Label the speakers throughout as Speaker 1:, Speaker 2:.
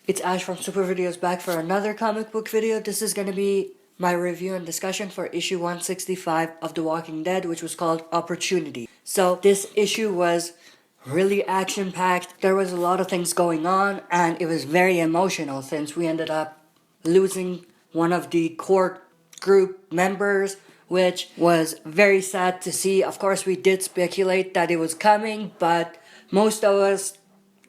Speaker 1: It's Ash from Super Videos back for another comic book video. This is going to be my review and discussion for issue 165 of The Walking Dead, which was called Opportunity. So this issue was really action-packed. There was a lot of things going on, and it was very emotional since we ended up losing one of the core group members, which was very sad to see. Of course, we did speculate that it was coming, but most of us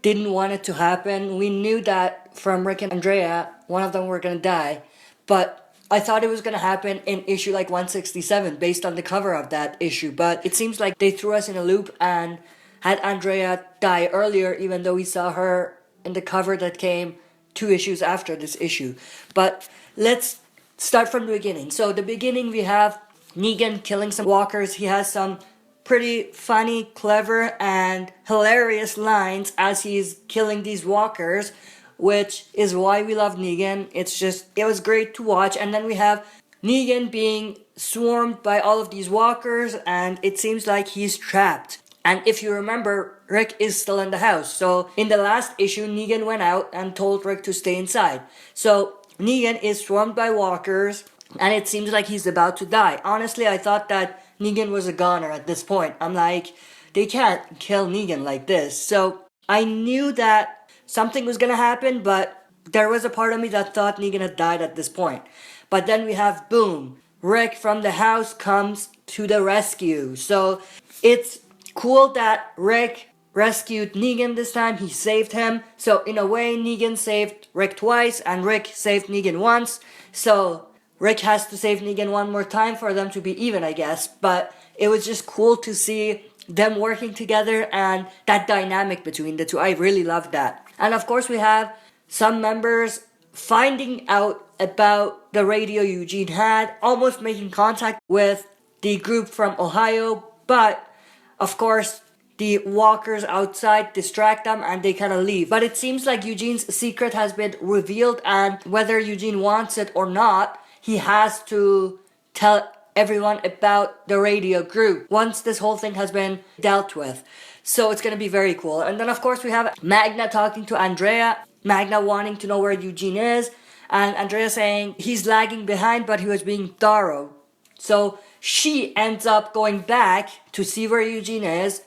Speaker 1: didn't want it to happen. We knew that from Rick and Andrea, one of them were gonna die, but I thought it was gonna happen in issue like 167 based on the cover of that issue. But it seems like they threw us in a loop and had Andrea die earlier, even though we saw her in the cover that came 2 issues after this issue. But let's start from the beginning. So the beginning, we have Negan killing some walkers. He has some pretty funny, clever, and hilarious lines as he's killing these walkers, which is why we love Negan. It was great to watch. And then we have Negan being swarmed by all of these walkers, and it seems like he's trapped. And if you remember, Rick is still in the house. So in the last issue, Negan went out and told Rick to stay inside. So Negan is swarmed by walkers, and it seems like he's about to die. Honestly, I thought that Negan was a goner at this point. I'm like, they can't kill Negan like this. So I knew that something was gonna happen, but there was a part of me that thought Negan had died at this point. But then we have, boom, Rick from the house comes to the rescue. So it's cool that Rick rescued Negan this time. He saved him. So in a way, Negan saved Rick twice and Rick saved Negan once. So Rick has to save Negan one more time for them to be even, I guess. But it was just cool to see them working together and that dynamic between the two. I really loved that. And of course, we have some members finding out about the radio Eugene had, almost making contact with the group from Ohio. But of course, the walkers outside distract them and they kind of leave. But it seems like Eugene's secret has been revealed, and whether Eugene wants it or not, he has to tell everyone about the radio group once this whole thing has been dealt with. So it's going to be very cool. And then of course we have Magna talking to Andrea. Magna wanting to know where Eugene is, and Andrea saying he's lagging behind but he was being thorough. So she ends up going back to see where Eugene is,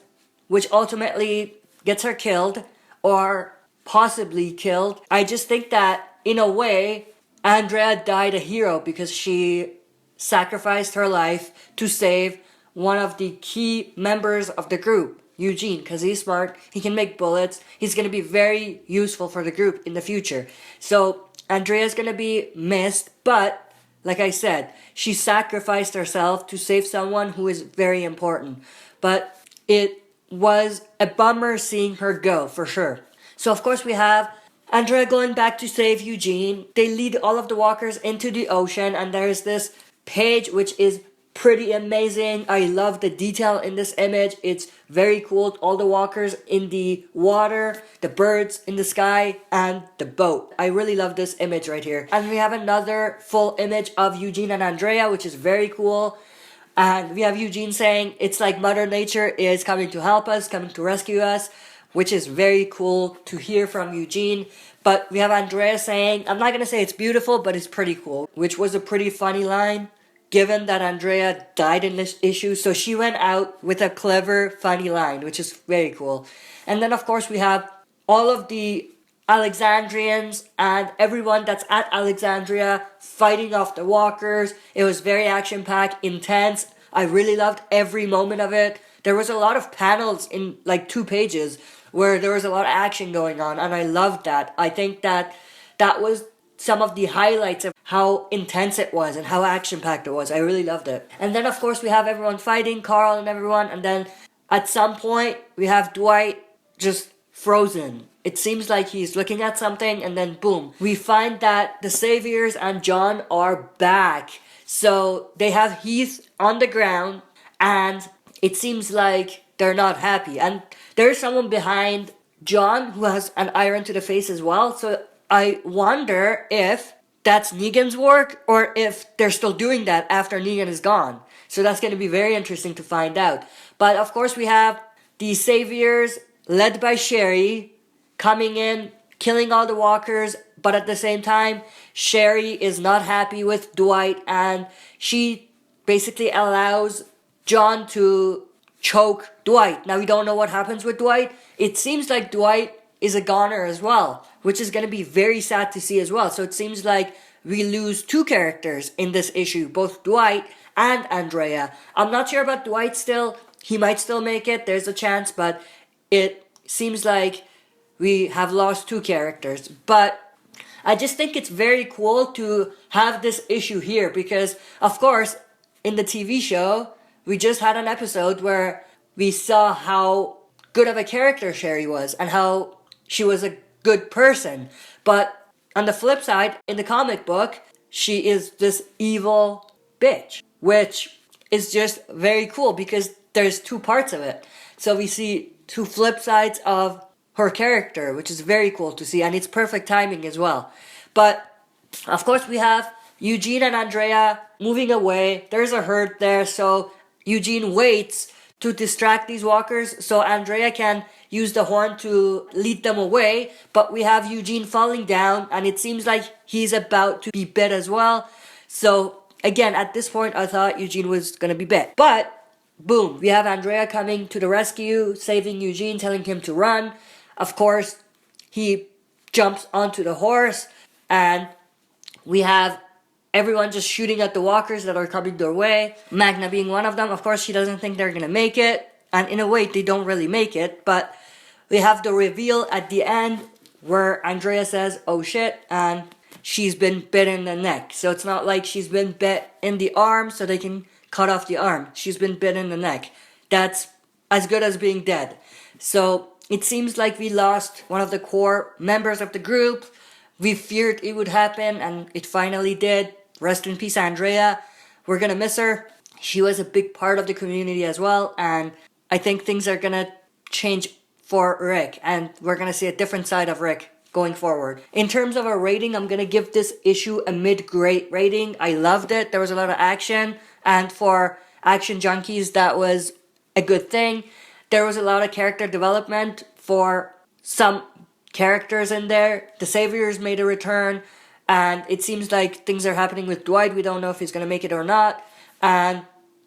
Speaker 1: which ultimately gets her killed, or possibly killed. I just think that, in a way, Andrea died a hero because she sacrificed her life to save one of the key members of the group, Eugene, because he's smart, he can make bullets, he's going to be very useful for the group in the future. So Andrea's going to be missed, but like I said, she sacrificed herself to save someone who is very important. But it was a bummer seeing her go, for sure. So of course we have Andrea going back to save Eugene. They lead all of the walkers into the ocean, and there's this page which is pretty amazing. I love the detail in this image. It's very cool. All the walkers in the water, the birds in the sky, and the boat. I really love this image right here. And we have another full image of Eugene and Andrea, which is very cool. And we have Eugene saying it's like Mother Nature is coming to help us, coming to rescue us, which is very cool to hear from Eugene. But we have Andrea saying, I'm not going to say it's beautiful, but it's pretty cool, which was a pretty funny line, given that Andrea died in this issue. So she went out with a clever, funny line, which is very cool. And then, of course, we have all of the Alexandrians and everyone that's at Alexandria fighting off the walkers. It was very action-packed, intense. I really loved every moment of it. There was a lot of panels in like 2 pages where there was a lot of action going on, and I loved that. I think that was some of the highlights of how intense it was and how action-packed it was. I really loved it. And then of course we have everyone fighting, Carl and everyone, and then at some point we have Dwight just frozen. It seems like he's looking at something, and then boom, we find that the Saviors and John are back. So they have Heath on the ground, and it seems like they're not happy. And there's someone behind John who has an iron to the face as well. So I wonder if that's Negan's work or if they're still doing that after Negan is gone. So that's going to be very interesting to find out. But of course we have the Saviors led by Sherry coming in killing all the walkers, but at the same time, Sherry is not happy with Dwight, and she basically allows John to choke Dwight. Now we don't know what happens with Dwight. It seems like Dwight is a goner as well, which is going to be very sad to see as well. So it seems like we lose two characters in this issue, both Dwight and Andrea. I'm not sure about Dwight still. He might still make it. There's a chance, but it seems like we have lost two characters. But I just think it's very cool to have this issue here because, of course, in the TV show, we just had an episode where we saw how good of a character Sherry was and how she was a good person. But on the flip side, in the comic book, she is this evil bitch, which is just very cool because there's two parts of it. So we see two flip sides of her character, which is very cool to see, and it's perfect timing as well. But of course we have Eugene and Andrea moving away. There's a herd there, so Eugene waits to distract these walkers so Andrea can use the horn to lead them away. But we have Eugene falling down, and it seems like he's about to be bit as well. So again, at this point, I thought Eugene was gonna be bit. But boom, we have Andrea coming to the rescue, saving Eugene, telling him to run. Of course, he jumps onto the horse, and we have everyone just shooting at the walkers that are coming their way. Magna being one of them. Of course, she doesn't think they're gonna make it. And in a way, they don't really make it. But we have the reveal at the end where Andrea says, oh shit, and she's been bit in the neck. So it's not like she's been bit in the arm so they can cut off the arm. She's been bit in the neck. That's as good as being dead. So it seems like we lost one of the core members of the group. We feared it would happen, and it finally did. Rest in peace, Andrea. We're gonna miss her. She was a big part of the community as well, and I think things are gonna change for Rick, and we're gonna see a different side of Rick going forward. In terms of a rating, I'm gonna give this issue a mid-grade rating. I loved it. There was a lot of action, and for action junkies, that was a good thing. There was a lot of character development for some characters in there. The Saviors made a return, and it seems like things are happening with Dwight. We don't know if he's gonna make it or not. And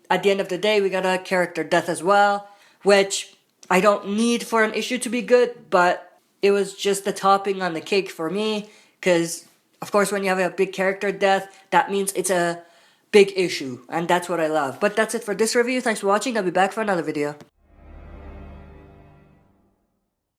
Speaker 1: at the end of the day, we got a character death as well, which I don't need for an issue to be good, but it was just the topping on the cake for me, because of course when you have a big character death, that means it's a big issue, and that's what I love. But that's it for this review. Thanks for watching. I'll be back for another video.